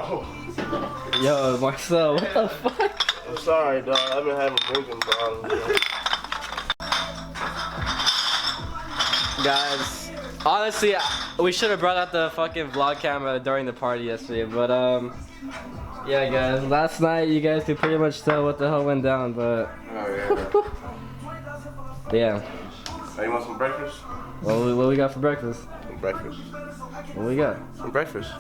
Oh. Yo, Marcel, what the fuck? I'm sorry, dog. I've been having drinking problems. Guys, honestly, we should have brought out the fucking vlog camera during the party yesterday, but yeah, guys, last night you guys could pretty much tell what the hell went down, but Oh yeah. Hey, you want some breakfast? What we got for breakfast? Some breakfast. What we got? Some breakfast.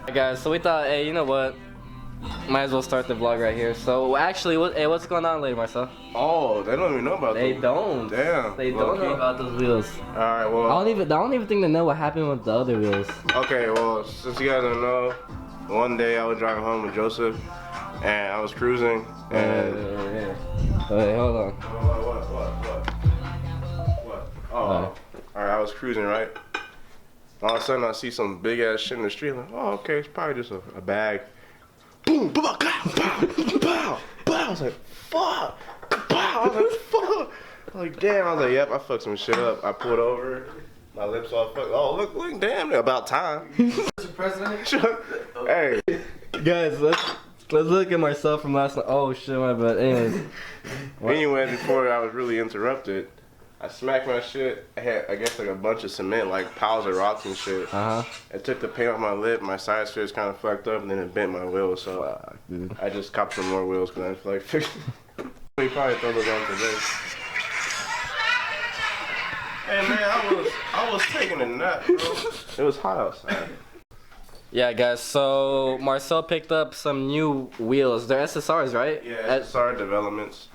Hey guys, so we thought, hey, you know what? Might as well start the vlog right here. So actually, what's going on later, Marcel? Oh, they don't even know about They those. Damn. They don't know about those wheels. All right, well. I don't even think they know what happened with the other wheels. Okay, well, since you guys don't know, one day I was driving home with Joseph, and I was cruising, and. Wait, hold on. What? Oh, all right. I was cruising, right? All of a sudden, I see some big ass shit in the street. I'm like, oh, okay, it's probably just a bag. Boom! Bow! Bow! Bow! I was like, fuck! Bow! I was like, fuck! I was like, damn! I was like, yep, I fucked some shit up. I pulled over, my lips all fucked. Oh, look, damn! About time. Mr. President. Hey, guys, let's look at myself from last night. Oh shit, my bad. Anyways. Anyway, before I was really interrupted, I smacked my shit. I had, I guess, like a bunch of cement, like piles of rocks and shit. It took the paint off my lip. My side skirt's kind of fucked up, and then it bent my wheel. So I just copped some more wheels because I feel like fixing. We probably throw those on today. Hey man, I was taking a nap, bro. It was hot outside. Yeah, guys. So Marcel picked up some new wheels. They're SSRs, right? Yeah, SSR developments.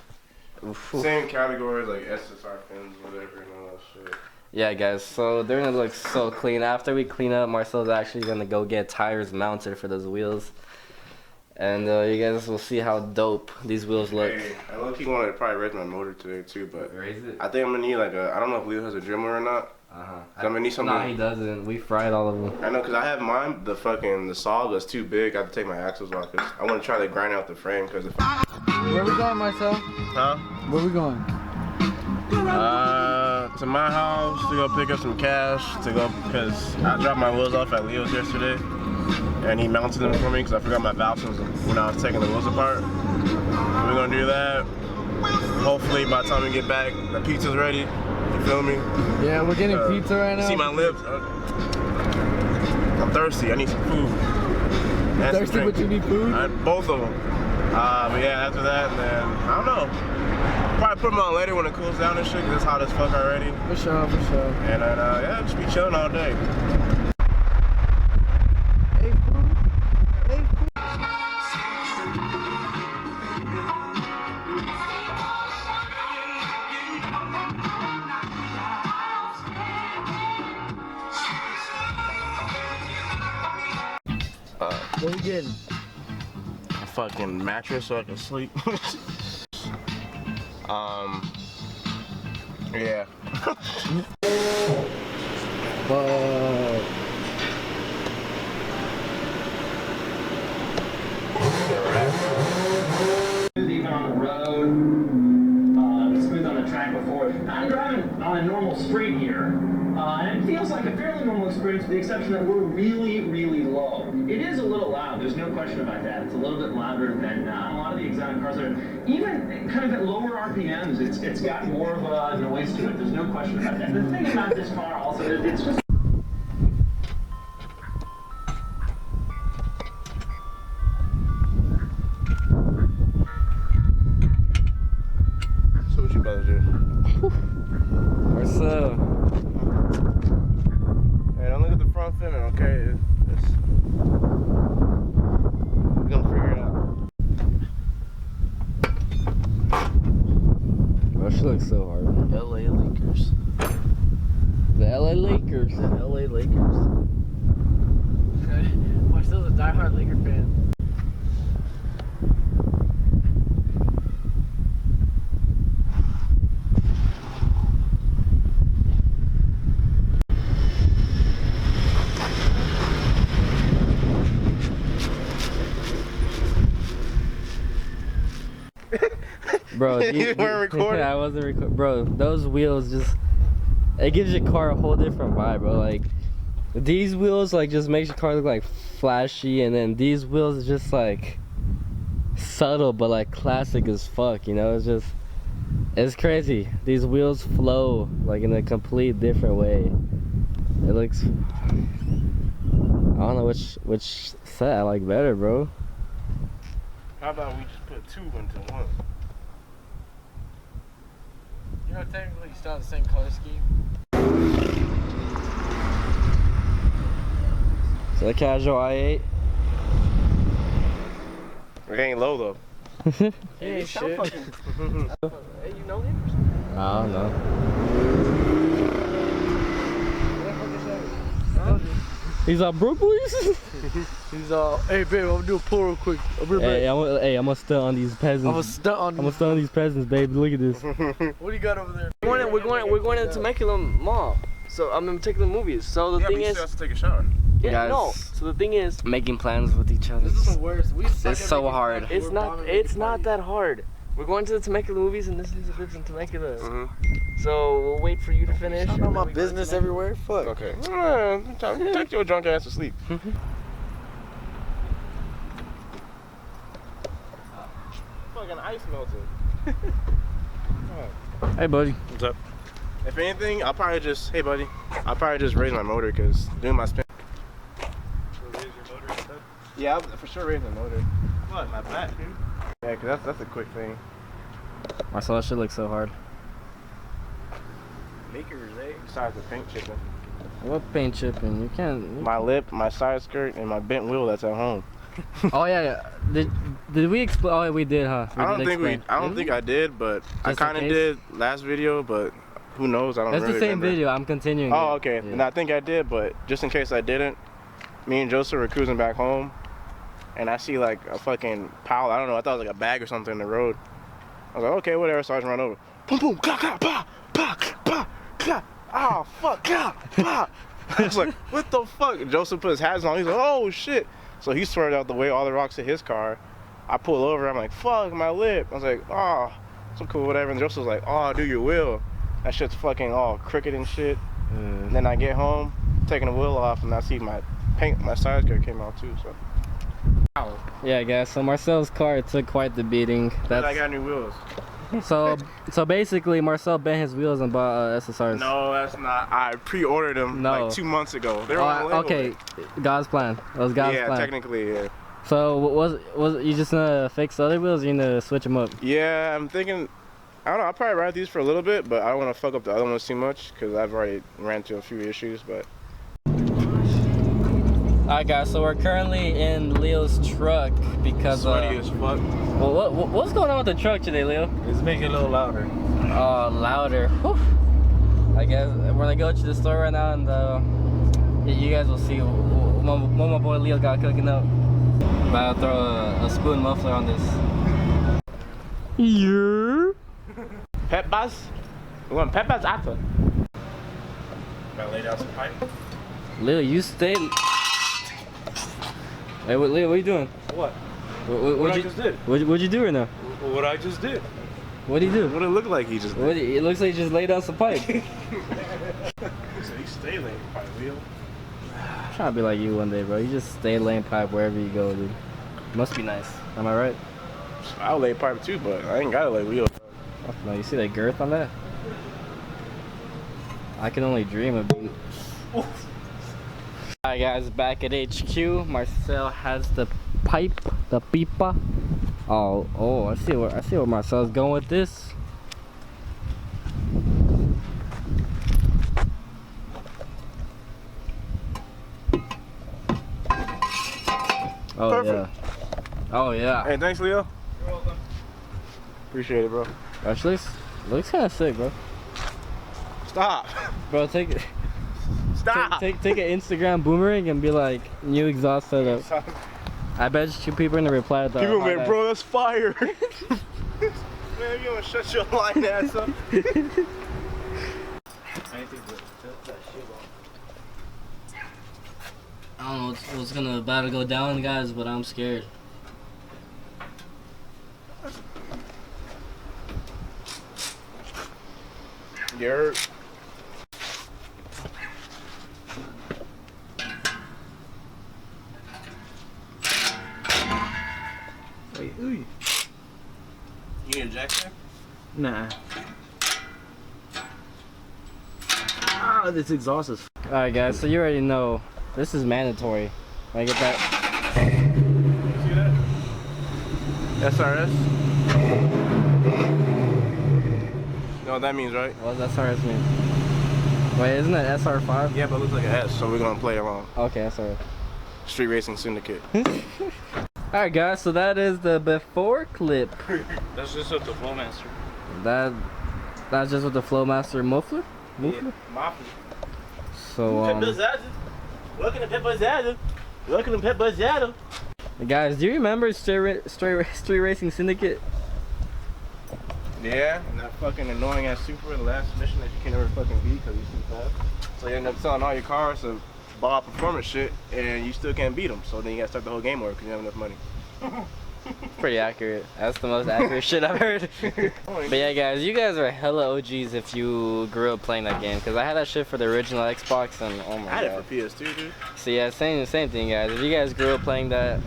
Same categories like SSR fins, whatever, and all that shit. Yeah, guys, so they're gonna look so clean. After we clean up, Marcel's actually gonna go get tires mounted for those wheels. And you guys will see how dope these wheels look. Hey, I low-key want to probably raise my motor today too, but Raise it? I think I'm gonna need like a, I don't know if Leo has a Dremel or not. I'm gonna need something. No, he doesn't. We fried all of them. I know, cause I have mine, the saw that's too big. I have to take my axles off, cause I want to try to grind out the frame, cause if Where we going, Marcel? Huh? Where we going? To my house to go pick up some cash to go, cause I dropped my wheels off at Leo's yesterday, and he mounted them for me, cause I forgot my valves when I was taking the wheels apart. So we're gonna do that. Hopefully by the time we get back, the pizza's ready. You feel me? Yeah, we're getting pizza right now. See my lips? I'm thirsty. I need some food. Thirsty, but you need food? Both of them. But yeah, after that, and then, I don't know. Probably put them on later when it cools down and shit, because it's hot as fuck already. For sure, for sure. And then, yeah, just be chilling all day. Hey, food. Hey, food. What we getting? A fucking mattress so I can sleep. Yeah. Even on the road, smooth on the track before. I'm driving on a normal street here, and it feels like a fairly normal experience with the exception that we're really, really low. It is a little loud, there's no question about that. It's a little bit louder than a lot of the exotic cars that are, even kind of at lower RPMs, it's got more of a noise to it, there's no question about that. The thing about this car also, it's just So what you about to do? Marcel. Hey, don't look at the front fender, okay? We're gonna figure it out. Oh, she looks so hard. LA Lakers. The LA Lakers. The LA Lakers. Marcel's a diehard Laker fan. Bro, You weren't recording? Yeah, I wasn't recording. Bro, those wheels just, it gives your car a whole different vibe, bro. Like, These wheels like just makes your car look like flashy, and then these wheels is just like subtle but like classic as fuck, you know? It's crazy. These wheels flow like in a complete different way. It looks, I don't know which set I like better, bro. How about we just put 2 into 1? You know, technically, you still have the same color scheme. So the casual i8. It ain't low though. Hey, shit. Hey, you know him? I don't know. He's all broke, boys. He's hey babe, I'm gonna do a pull real quick. I'll be right back. I'm gonna stunt on these peasants. I'm gonna stunt on these peasants, baby. Look at this. What do you got over there? We're going to Temecula Mall. So I'm taking the movies. So the thing is, to take a shower. yeah, Guys, no. So the thing is, Making plans with each other. this is the worst. It's so hard. It's not that hard. We're going to the Temecula movies, and this lives in Temecula. So we'll wait for you to finish. I know my business everywhere. Fuck. Okay. Take your drunk ass to sleep. Fucking ice melted. Hey, buddy. What's up? If anything, I'll probably just raise my motor because doing my spin. Raise your motor instead? Yeah, I'll for sure raise my motor. What, my back, dude? Yeah, because that's a quick thing. Marcel, that shit looks so hard. Makers, eh? Besides the paint chipping. What paint chipping? You can't. My lip, my side skirt, and my bent wheel that's at home. Oh yeah. Did we explain? Oh, we did, huh? I don't think I did, but I Just in kind of case? did last video, but who knows? I don't That's really the same remember. video. I'm continuing. Oh, it. okay. Yeah. And I think I did, but just in case I didn't, me and Joseph were cruising back home, and I see like a fucking pile. I don't know. I thought it was like a bag or something in the road. I was like, okay, whatever. So I just run over. Boom, boom, ka, ka, pa, pa, pa, ka. Oh, fuck, ka, pa. I was like, what the fuck? And Joseph put his hats on. He's like, oh shit. So he swerved out the way. All the rocks hit his car. I pull over. I'm like, fuck, my lip. I was like, oh, so cool, whatever. And Joseph was like, oh, do your wheel. That shit's fucking all crooked and shit. And then I get home, taking the wheel off, and I see my side skirt came out too. So. Yeah, guys. So Marcel's car took quite the beating. But I got new wheels. So basically, Marcel bent his wheels and bought SSRs. No, that's not. I pre-ordered them No. like 2 months ago. They were on the label. Okay, God's plan. That was God's plan. Yeah, technically, yeah. So was you just gonna fix the other wheels? Or you gonna switch them up? Yeah, I'm thinking. I don't know. I'll probably ride these for a little bit, but I don't want to fuck up the other ones too much because I've already ran into a few issues. But. Alright, guys. So we're currently in Leo's truck because Sweaty as fuck. Well, what's going on with the truck today, Leo? It's making it a little louder. Oh, louder. Whew. I guess we're gonna go to the store right now, and you guys will see what my boy Leo got cooking up. About to throw a spoon muffler on this. Yeah. Peppers? We want peppers after. Gotta lay down some pipe. Leo, you stay. Hey, Leo, what are you doing? What? What I just did. What'd you do right now? What I just did. What'd he do? What it look like he just did? It looks like he just laid down some pipe. So he stay laying pipe, Leo. I'm trying to be like you one day, bro. You just stay laying pipe wherever you go, dude. Must be nice. Am I right? I'll lay pipe too, but I ain't gotta lay Leo. No, you see that girth on that? I can only dream of being. Alright, guys, back at HQ. Marcel has the pipe, the pipa. Oh, I see where Marcel's going with this. Oh, Perfect. Yeah. Oh yeah. Hey, thanks, Leo. You're welcome. Appreciate it, bro. Actually, looks kind of sick, bro. Stop. Bro, take it. Stop. Take an Instagram boomerang and be like, new exhaust setup. I bet you people are gonna reply to that. People be like, bro, that's fire. Man, you wanna shut your line ass up? I don't know what's about to go down, guys, but I'm scared. You're Ooh. You need a jack there? Nah. Ah, this exhaust is. Alright guys, so you already know this is mandatory. I get that. See that? SRS? You know what that means, right? What does SRS mean? Wait, isn't it SR5? Yeah, but it looks like an S, so we're gonna play around. Okay, SRS. Street Racing Syndicate. Alright guys, so that is the before clip. That's just what the Flowmaster. That's just with the Flowmaster muffler? Muffler? So Welcome to Pepper's Adam. Welcome to Pepper's Adam. guys, do you remember Street Racing Syndicate? Yeah, and that fucking annoying ass Supra, the last mission that you can never fucking beat because he's too fast. So you end up selling all your cars to buy performance shit, and you still can't beat them. So then you gotta start the whole game over because you don't have enough money. Pretty accurate. That's the most accurate shit I've heard. But yeah, guys, you guys are hella OGs if you grew up playing that game, because I had that shit for the original Xbox, and oh my I had god. it for PS2, dude. So yeah, same thing, guys. If you guys grew up playing that,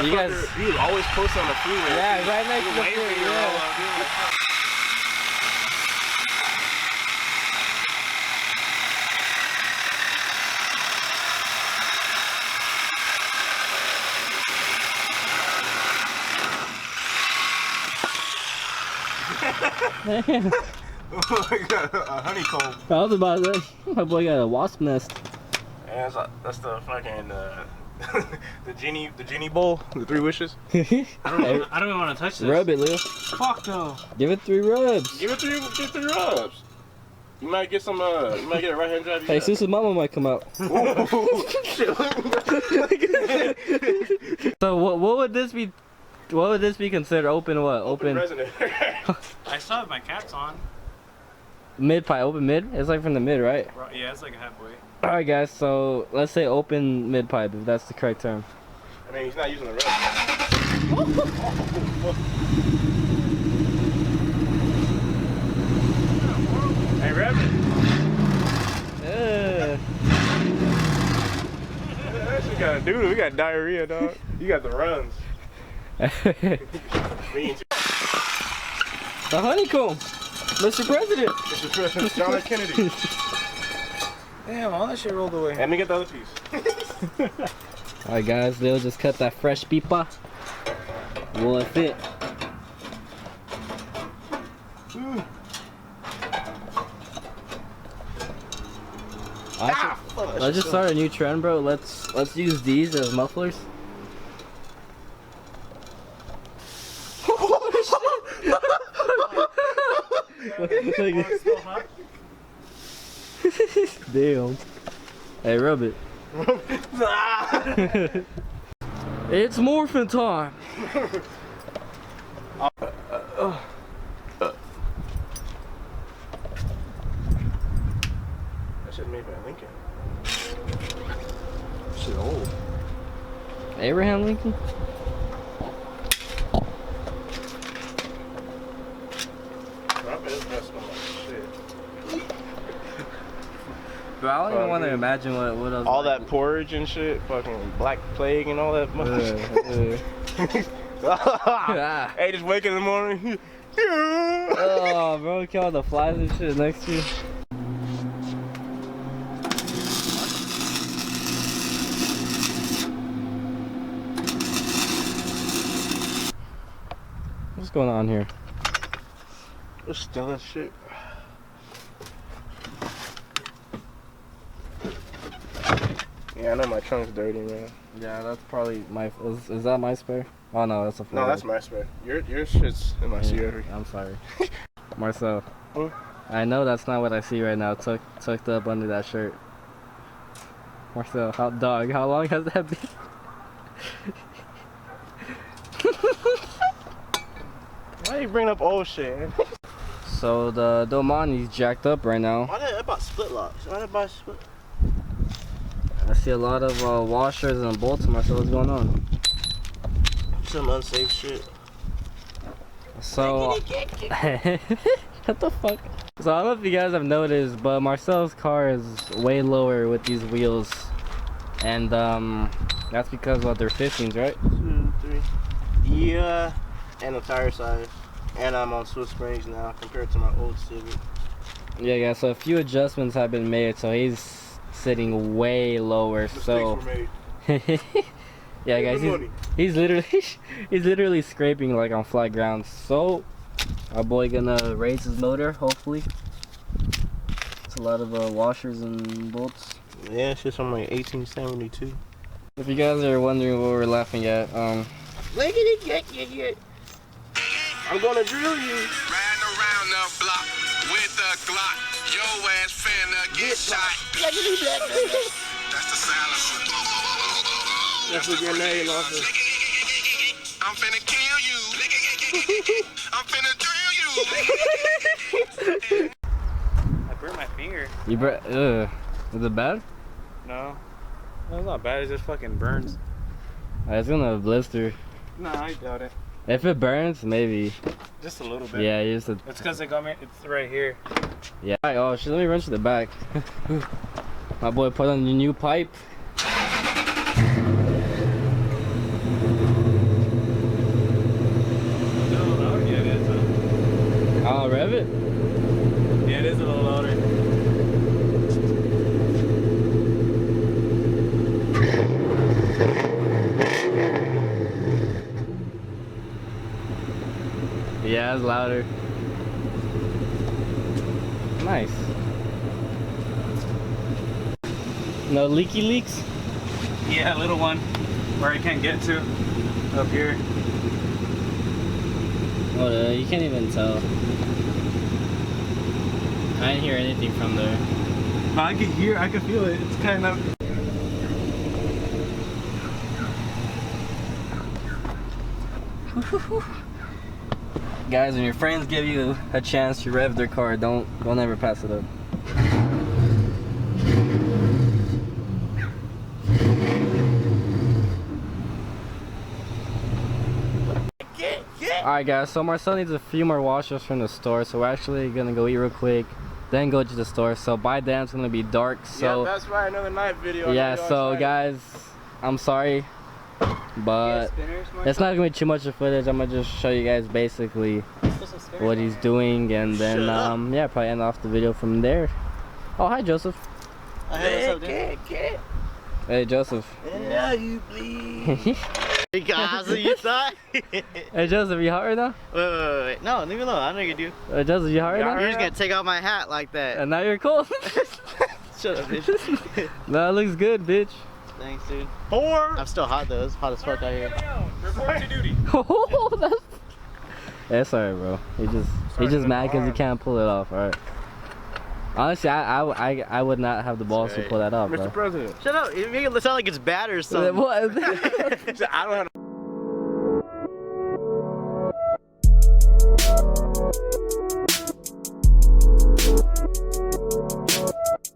you guys. He was always posted on the freeway. Yeah, right next to the Waiting for freeway, you to yeah. roll up, dude. Oh my god, a honeycomb. I was about to say, my boy got a wasp nest. Yeah, that's the fucking the genie bowl, the 3 wishes. Hey, I don't even want to touch this. rub it, Leo. Fuck no. Give it 3 rubs. Give it 3 rubs. You might get some. You might get a right hand drive. Hey, Susa's mama might come out. So what would this be? What would this be considered? Open what? Open President. I still have my cats on. mid pipe. Open mid. It's like from the mid, right? Yeah, it's like halfway. All right, guys. So let's say open mid pipe, if that's the correct term. I mean, he's not using the rub. Hey, Reverend. That shit got a doodle. We got diarrhea, dog. You got the runs. Me too. The honeycomb, Mr. President. Mr. President John F. Kennedy. Damn, all that shit rolled away. Let me get the other piece. All right, guys. They'll just cut that fresh pipa. Will it fit? Let's just start a new trend, bro. Let's use these as mufflers. Damn. Hey, rub it. It's morphin' time. That shit made by Lincoln. Shit old. Abraham Lincoln? I bet it's messed up like shit. Bro, I don't even want to imagine what else. All that porridge and shit, fucking Black Plague and all that. Ah. Hey, just wake in the morning. Oh, bro, look at all the flies and shit next to you. What's going on here? We're still that shit. Yeah, I know my trunk's dirty, man. Yeah, that's probably my. Is that my spare? Oh no, that's a. No, that's my spare. Your shit's in my seat. I'm sorry. Marcel. Huh? I know that's not what I see right now. Tucked up under that shirt. Marcel, how long has that been? Why you bring up old shit? Man? So the Domani's jacked up right now. Why did I buy split locks? Why did I buy split? I see a lot of washers and bolts. Marcel, what's going on? Some unsafe shit. So, what the fuck? So I don't know if you guys have noticed, but Marcel's car is way lower with these wheels, and that's because they're 15s, right? 2, 3. Yeah, and the tire size. And I'm on Swift Springs now compared to my old Civic. Yeah, guys. So a few adjustments have been made. So he's sitting way lower. Mistakes So were made. yeah, guys. Give me money. He's literally scraping like on flat ground. So our boy gonna raise his motor. Hopefully. It's a lot of washers and bolts. Yeah, it's just from like 1872. If you guys are wondering what we're laughing at, I'm gonna drill you. Riding around the block with the Glock. Your ass finna get shot. That's the silencer. That's what your name off of. I'm finna kill you. I'm finna drill you. I burnt my finger. Is it bad? No. No, it's not bad. It just fucking burns. It's gonna blister. No, I doubt it. If it burns, maybe. Just a little bit. Yeah, you just. It's because they got me. It's right here. Yeah. Alright, oh shit, let me run to the back. My boy put on the new pipe. Yeah, it is. I'll rev it. Yeah, it is a little louder. Yeah, it's louder. Nice. No leaky leaks? Yeah, a little one where I can't get to up here. Oh, you can't even tell. I didn't hear anything from there. No, I can hear. I can feel it. It's kind of. Guys, when your friends give you a chance to rev their car, don't ever pass it up. Alright guys, so Marcel needs a few more washers from the store, so we're actually gonna go eat real quick, then go to the store. So by then it's gonna be dark, so yeah, that's right, another night video. yeah, so guys, I'm sorry, but it's not gonna be too much of footage. I'm gonna just show you guys basically what he's doing, and then yeah, probably end off the video from there. Oh, hi Joseph. Hey, what's up, dude? Hey Joseph. Yeah, you please. Hey guys, you thought? Hey Joseph, you hot right now? Wait. No, leave me alone. I know you do. Joseph, you hot right now? You're just gonna take off my hat like that. And now you're cold. Shut up, bitch. No, it looks good, bitch. Thanks, dude. I'm still hot though. It's hot as fuck out here. Report to duty. Oh, that's... Yeah, sorry, bro. He just mad because he can't pull it off. All right. Honestly, I would not have the balls to pull that off, bro. Mr. President. Shut up. You make it sound like it's bad or something. What? I don't have